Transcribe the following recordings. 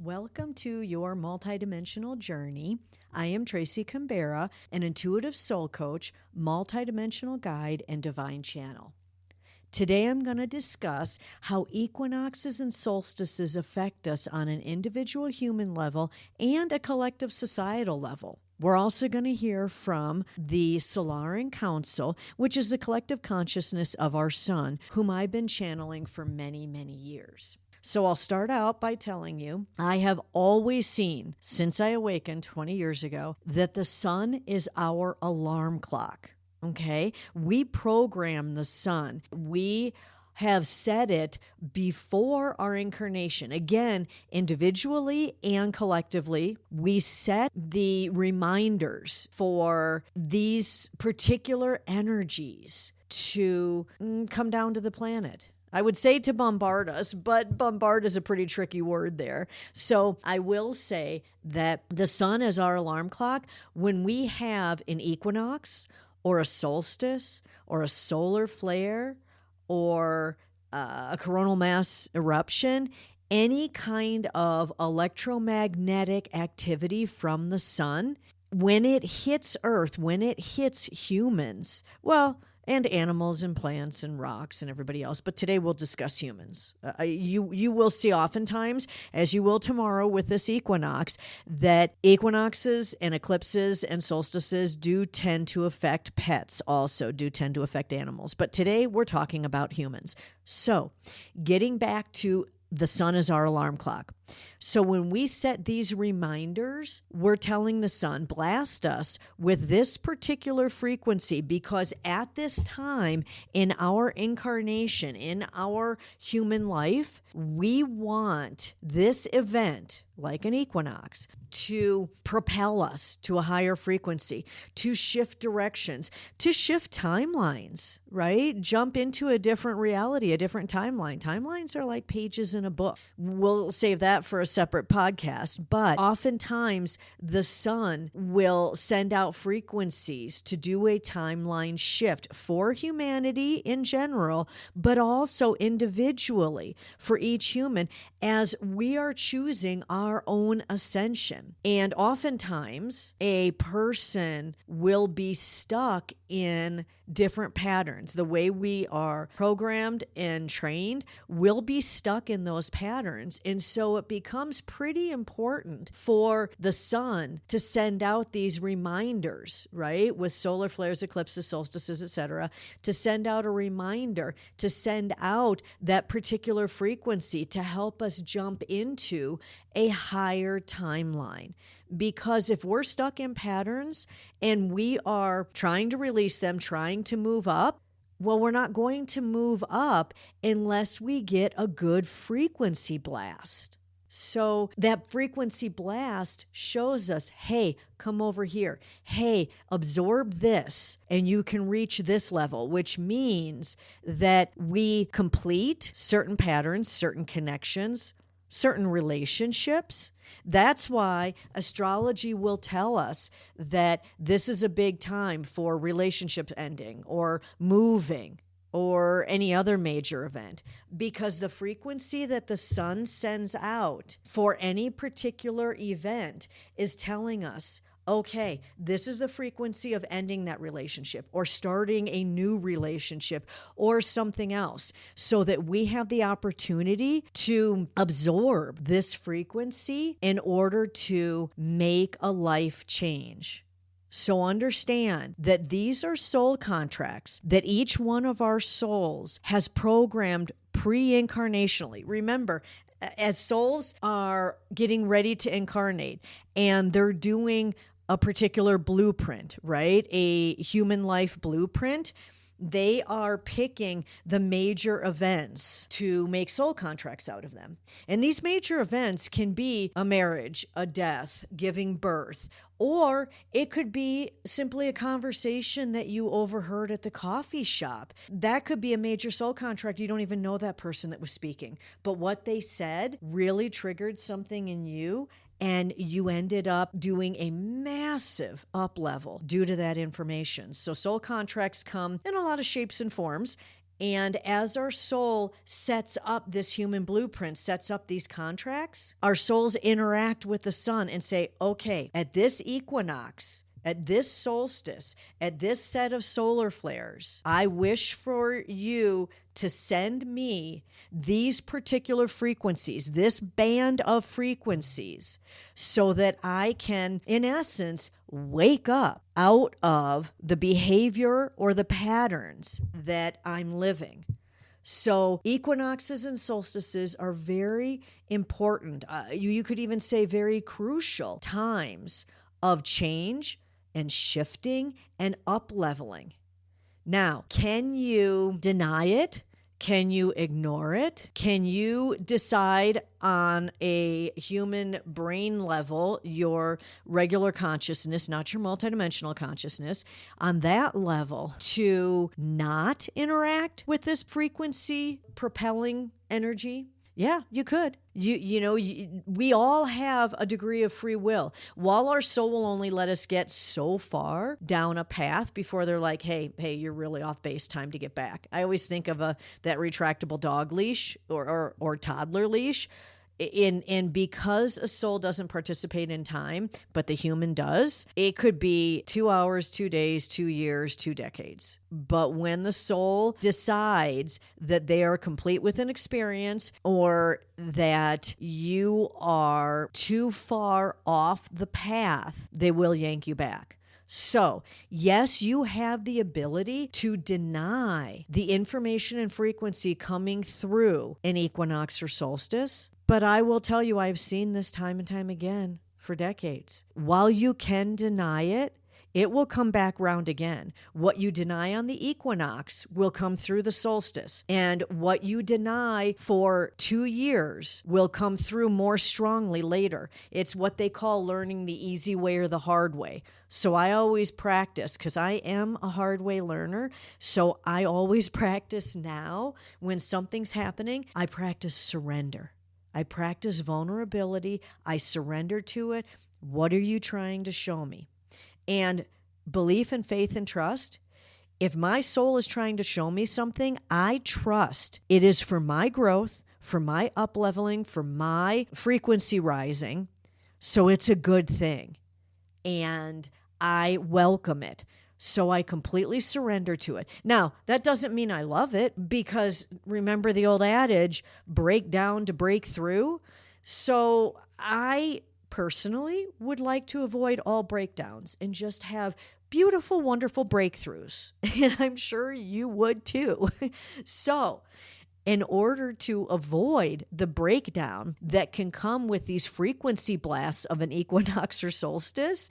Welcome to your multidimensional journey. I am Tracy Canberra, an intuitive soul coach, multidimensional guide, and divine channel. Today I'm going to discuss how equinoxes and solstices affect us on an individual human level and a collective societal level. We're also going to hear from the Solaran Council, which is the collective consciousness of our sun, whom I've been channeling for many, many years. So I'll start out by telling you, I have always seen, since I awakened 20 years ago, that the sun is our alarm clock, okay? We program the sun. We have set it before our incarnation. Again, individually and collectively, we set the reminders for these particular energies to come down to the planet. I would say to bombard us, but bombard is a pretty tricky word there. So I will say that the sun is our alarm clock. When we have an equinox or a solstice or a solar flare or a coronal mass eruption, any kind of electromagnetic activity from the sun, when it hits Earth, when it hits humans, and animals and plants and rocks and everybody else. But today we'll discuss humans. You will see oftentimes, as you will tomorrow with this equinox, that equinoxes and eclipses and solstices do tend to affect pets, also do tend to affect animals. But today we're talking about humans. So getting back to the sun is our alarm clock. So when we set these reminders, we're telling the sun, blast us with this particular frequency, because at this time in our incarnation, in our human life, we want this event, like an equinox, to propel us to a higher frequency, to shift directions, to shift timelines, right? Jump into a different reality, a different timeline. Timelines are like pages in a book. We'll save that for a separate podcast, but oftentimes the sun will send out frequencies to do a timeline shift for humanity in general, but also individually for each human as we are choosing our own ascension. And oftentimes a person will be stuck in different patterns. The way we are programmed and trained will be stuck in those patterns. And so it becomes pretty important for the sun to send out these reminders, right? With solar flares, eclipses, solstices, etc., to send out a reminder, to send out that particular frequency to help us jump into a higher timeline. Because if we're stuck in patterns and we are trying to release them, trying to move up, well, we're not going to move up unless we get a good frequency blast. So that frequency blast shows us, hey, come over here. Hey, absorb this and you can reach this level, which means that we complete certain patterns, certain connections, certain relationships. That's why astrology will tell us that this is a big time for relationship ending or moving or any other major event, because the frequency that the sun sends out for any particular event is telling us, okay, this is the frequency of ending that relationship or starting a new relationship or something else, so that we have the opportunity to absorb this frequency in order to make a life change. So understand that these are soul contracts that each one of our souls has programmed pre-incarnationally. Remember, as souls are getting ready to incarnate and they're doing a particular blueprint, right? A human life blueprint. They are picking the major events to make soul contracts out of them. And these major events can be a marriage, a death, giving birth, or it could be simply a conversation that you overheard at the coffee shop. That could be a major soul contract. You don't even know that person that was speaking, but what they said really triggered something in you, and you ended up doing a massive up level due to that information. So soul contracts come in a lot of shapes and forms, And as our soul sets up this human blueprint, sets up these contracts, our souls interact with the sun and say, okay, at this equinox, at this solstice, at this set of solar flares, I wish for you to send me these particular frequencies, this band of frequencies, so that I can, in essence, wake up out of the behavior or the patterns that I'm living. So equinoxes and solstices are very important. You could even say very crucial times of change and shifting and up-leveling. Now, can you deny it? Can you ignore it? Can you decide on a human brain level, your regular consciousness, not your multidimensional consciousness, on that level to not interact with this frequency propelling energy? Yeah, you could. We all have a degree of free will. While our soul will only let us get so far down a path before they're like, hey, you're really off base, time to get back. I always think of that retractable dog leash or toddler leash. And because a soul doesn't participate in time, but the human does, it could be 2 hours, 2 days, 2 years, 2 decades. But when the soul decides that they are complete with an experience or that you are too far off the path, they will yank you back. So, yes, you have the ability to deny the information and frequency coming through an equinox or solstice. But I will tell you, I've seen this time and time again for decades. While you can deny it, it will come back round again. What you deny on the equinox will come through the solstice. And what you deny for 2 years will come through more strongly later. It's what they call learning the easy way or the hard way. So I always practice, because I am a hard way learner. So I always practice now. When something's happening, I practice surrender. I practice vulnerability. I surrender to it. What are you trying to show me? And belief and faith and trust, if my soul is trying to show me something, I trust it is for my growth, for my up-leveling, for my frequency rising. So it's a good thing. And I welcome it. So I completely surrender to it. Now, that doesn't mean I love it, because remember the old adage, break down to break through. So I personally would like to avoid all breakdowns and just have beautiful, wonderful breakthroughs. And I'm sure you would too. So in order to avoid the breakdown that can come with these frequency blasts of an equinox or solstice,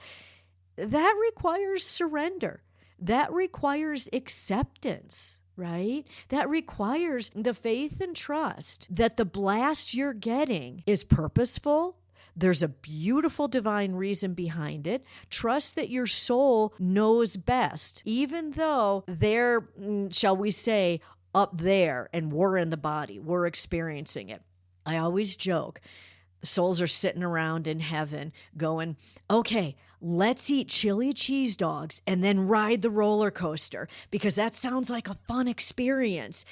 that requires surrender. That requires acceptance, right? That requires the faith and trust that the blast you're getting is purposeful. There's a beautiful divine reason behind it. Trust that your soul knows best, even though they're, shall we say, up there and we're in the body, we're experiencing it. I always joke, souls are sitting around in heaven going, okay, let's eat chili cheese dogs and then ride the roller coaster, because that sounds like a fun experience.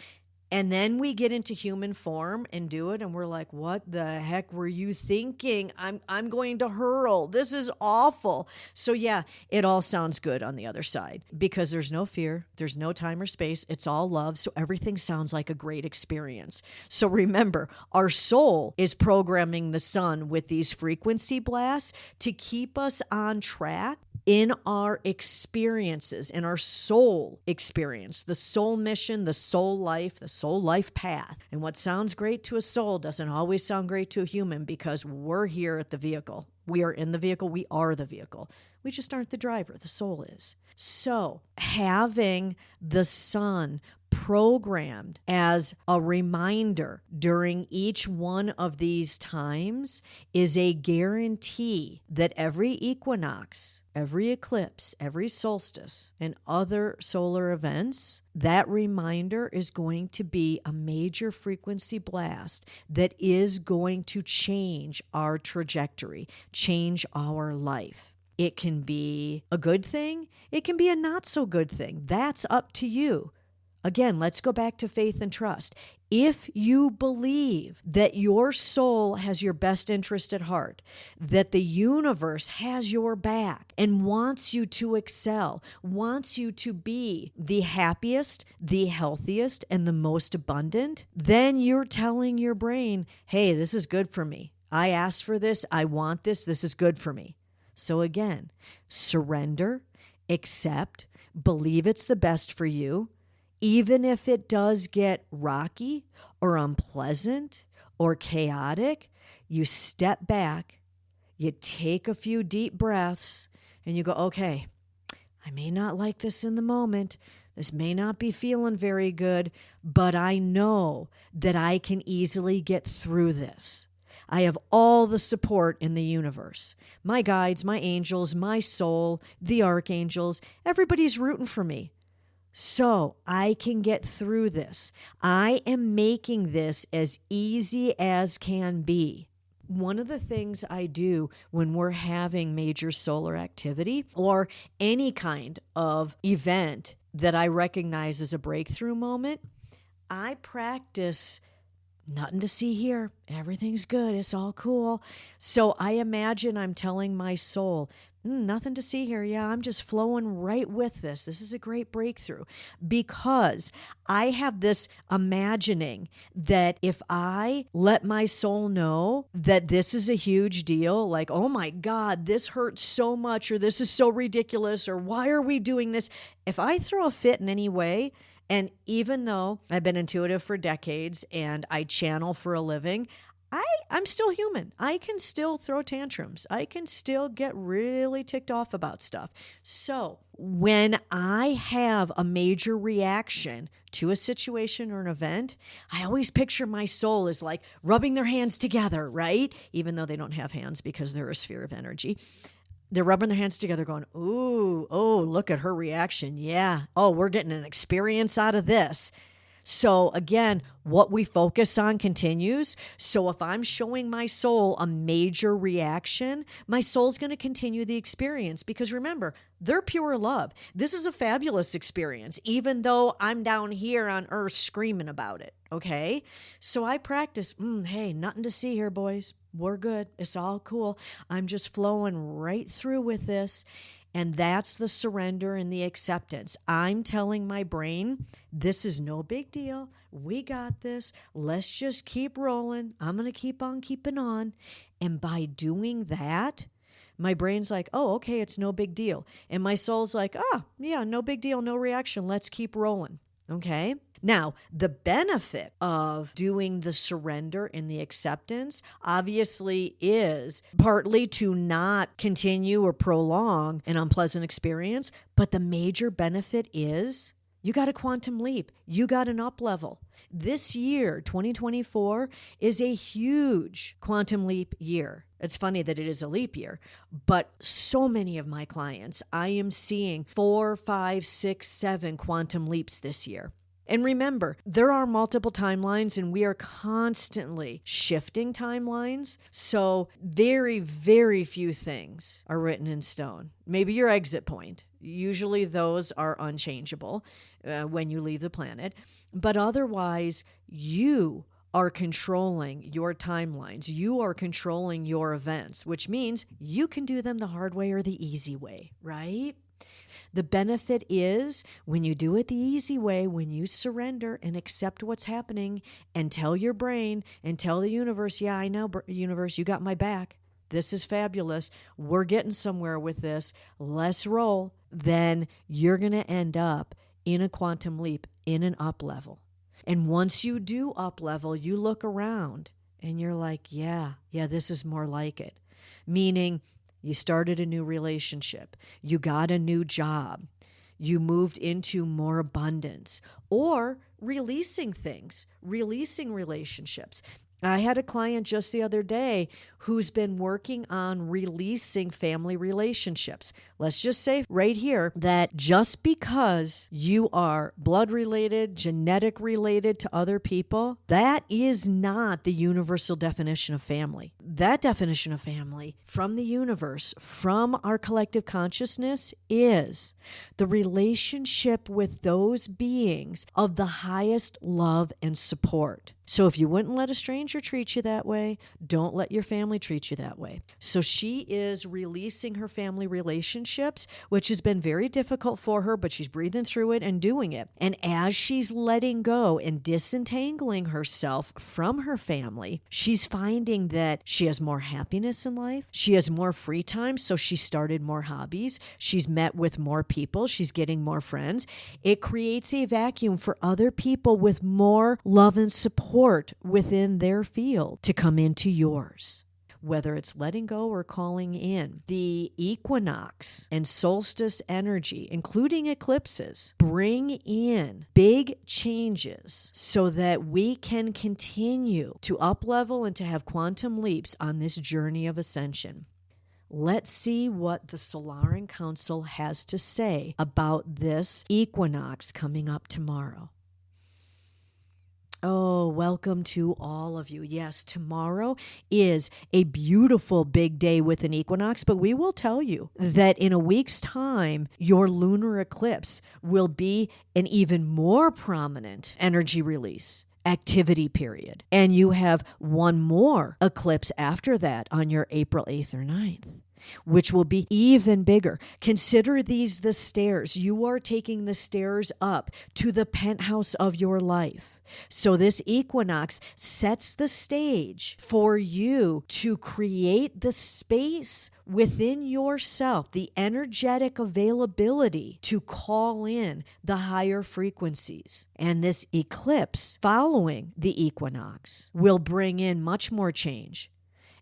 And then we get into human form and do it, and we're like, what the heck were you thinking? I'm going to hurl. This is awful. So yeah, it all sounds good on the other side, because there's no fear, there's no time or space, it's all love, so everything sounds like a great experience. So remember, our soul is programming the sun with these frequency blasts to keep us on track in our experiences, in our soul experience, the soul mission, the soul life path. And what sounds great to a soul doesn't always sound great to a human, because we're here at the vehicle. We are in the vehicle. We are the vehicle. We just aren't the driver. The soul is. So having the sun programmed as a reminder during each one of these times is a guarantee that every equinox, every eclipse, every solstice, and other solar events, that reminder is going to be a major frequency blast that is going to change our trajectory, change our life. It can be a good thing. It can be a not so good thing. That's up to you. Again, let's go back to faith and trust. If you believe that your soul has your best interest at heart, that the universe has your back and wants you to excel, wants you to be the happiest, the healthiest, and the most abundant, then you're telling your brain, hey, this is good for me. I asked for this. I want this. This is good for me. So again, surrender, accept, believe it's the best for you. Even if it does get rocky or unpleasant or chaotic, you step back, you take a few deep breaths, and you go, okay, I may not like this in the moment. This may not be feeling very good, but I know that I can easily get through this. I have all the support in the universe. My guides, my angels, my soul, the archangels, everybody's rooting for me. So I can get through this. I am making this as easy as can be. One of the things I do when we're having major solar activity or any kind of event that I recognize as a breakthrough moment, I practice nothing to see here. Everything's good. It's all cool. So I imagine I'm telling my soul, nothing to see here. Yeah, I'm just flowing right with this. This is a great breakthrough because I have this imagining that if I let my soul know that this is a huge deal, like, oh my God, this hurts so much, or this is so ridiculous, or why are we doing this? If I throw a fit in any way, and even though I've been intuitive for decades and I channel for a living, I'm still human. I can still throw tantrums. I can still get really ticked off about stuff. So when I have a major reaction to a situation or an event, I always picture my soul as like rubbing their hands together, right? Even though they don't have hands because they're a sphere of energy. They're rubbing their hands together going, ooh, oh, look at her reaction. Yeah. Oh, we're getting an experience out of this. So again, what we focus on continues. So if I'm showing my soul a major reaction, my soul's going to continue the experience because remember, they're pure love. This is a fabulous experience, even though I'm down here on earth screaming about it. Okay. So I practice, hey, nothing to see here, boys. We're good. It's all cool. I'm just flowing right through with this. And that's the surrender and the acceptance. I'm telling my brain, this is no big deal. We got this. Let's just keep rolling. I'm going to keep on keeping on. And by doing that, my brain's like, oh, okay, it's no big deal. And my soul's like, yeah, no big deal, no reaction. Let's keep rolling. Okay? Now, the benefit of doing the surrender and the acceptance obviously is partly to not continue or prolong an unpleasant experience, but the major benefit is you got a quantum leap. You got an up level. This year, 2024, is a huge quantum leap year. It's funny that it is a leap year, but so many of my clients, I am seeing 4, 5, 6, 7 quantum leaps this year. And remember, there are multiple timelines and we are constantly shifting timelines. So very, very few things are written in stone. Maybe your exit point. Usually those are unchangeable when you leave the planet. But otherwise, you are controlling your timelines. You are controlling your events, which means you can do them the hard way or the easy way, right? The benefit is when you do it the easy way, when you surrender and accept what's happening and tell your brain and tell the universe, yeah, I know, universe, you got my back. This is fabulous. We're getting somewhere with this. Let's roll. Then you're going to end up in a quantum leap, in an up level. And once you do up level, you look around and you're like, yeah, this is more like it. Meaning, you started a new relationship. You got a new job. You moved into more abundance or releasing things, releasing relationships. I had a client just the other day who's been working on releasing family relationships. Let's just say right here that just because you are blood related, genetic related to other people, that is not the universal definition of family. That definition of family from the universe, from our collective consciousness, is the relationship with those beings of the highest love and support. So if you wouldn't let a stranger treat you that way, don't let your family treat you that way. So she is releasing her family relationships, which has been very difficult for her, but she's breathing through it and doing it. And as she's letting go and disentangling herself from her family, she's finding that she has more happiness in life. She has more free time, so she started more hobbies. She's met with more people. She's getting more friends. It creates a vacuum for other people with more love and support within their field to come into yours. Whether it's letting go or calling in, the equinox and solstice energy, including eclipses, bring in big changes so that we can continue to up-level and to have quantum leaps on this journey of ascension. Let's see what the Solaran Council has to say about this equinox coming up tomorrow. Oh, welcome to all of you. Yes, tomorrow is a beautiful big day with an equinox, but we will tell you that in a week's time, your lunar eclipse will be an even more prominent energy release activity period. And you have one more eclipse after that on your April 8th or 9th. Which will be even bigger. Consider these the stairs. You are taking the stairs up to the penthouse of your life. So this equinox sets the stage for you to create the space within yourself, the energetic availability to call in the higher frequencies. And this eclipse following the equinox will bring in much more change.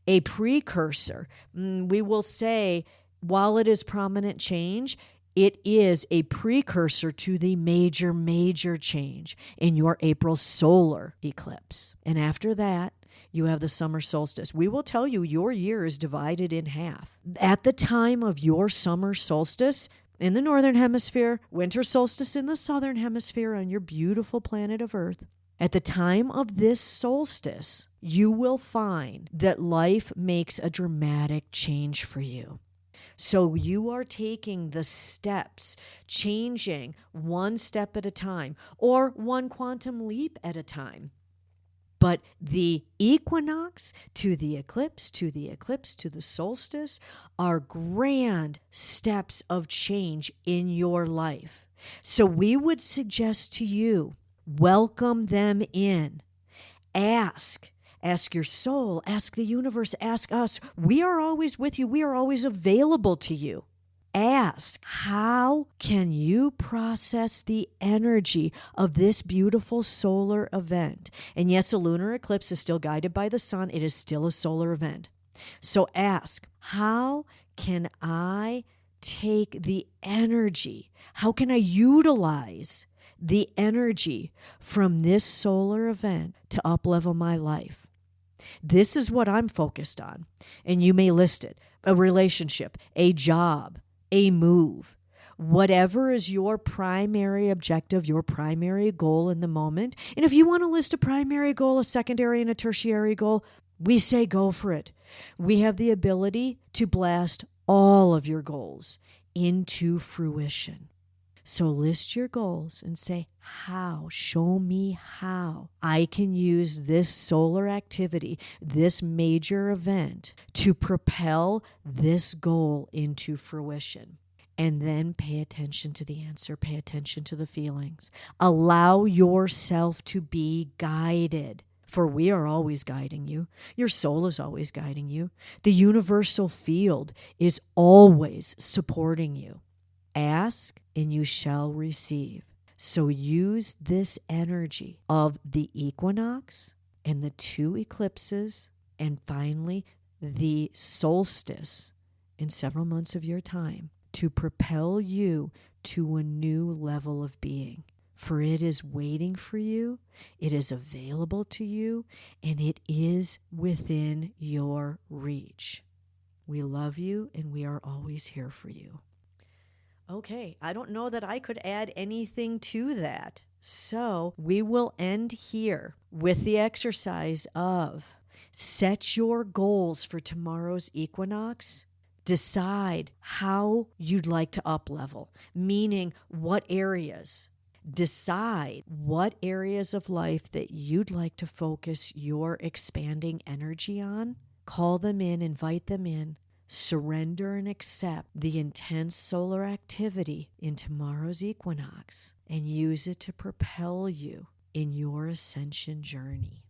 A precursor, we will say, while it is prominent change, it is a precursor to the major change in your April solar eclipse. And after that, you have the summer solstice. We will tell you your year is divided in half. At the time of your summer solstice in the northern hemisphere, winter solstice in the southern hemisphere on your beautiful planet of Earth, at the time of this solstice, you will find that life makes a dramatic change for you. So you are taking the steps, changing one step at a time or one quantum leap at a time. But the equinox to the eclipse, to the eclipse, to the solstice are grand steps of change in your life. So we would suggest to you, welcome them in. Ask your soul, ask the universe, ask us. We are always with you. We are always available to you. Ask, how can you process the energy of this beautiful solar event? And yes, a lunar eclipse is still guided by the sun. It is still a solar event. So ask, how can I take the energy? How can I utilize the energy from this solar event to up-level my life? This is what I'm focused on. And you may list it: a relationship, a job, a move, whatever is your primary objective, your primary goal in the moment. And if you want to list a primary goal, a secondary, and a tertiary goal, we say go for it. We have the ability to blast all of your goals into fruition. So list your goals and say, how? Show me how I can use this solar activity, this major event, to propel this goal into fruition. And then pay attention to the answer, pay attention to the feelings. Allow yourself to be guided. For we are always guiding you. Your soul is always guiding you. The universal field is always supporting you. Ask and you shall receive. So use this energy of the equinox and the two eclipses and finally the solstice in several months of your time to propel you to a new level of being. for it is waiting for you, it is available to you, and it is within your reach. We love you, and we are always here for you. Okay, I don't know that I could add anything to that. So we will end here with the exercise of set your goals for tomorrow's equinox. Decide how you'd like to up-level, meaning what areas. Decide what areas of life that you'd like to focus your expanding energy on. Call them in, invite them in. Surrender and accept the intense solar activity in tomorrow's equinox and use it to propel you in your ascension journey.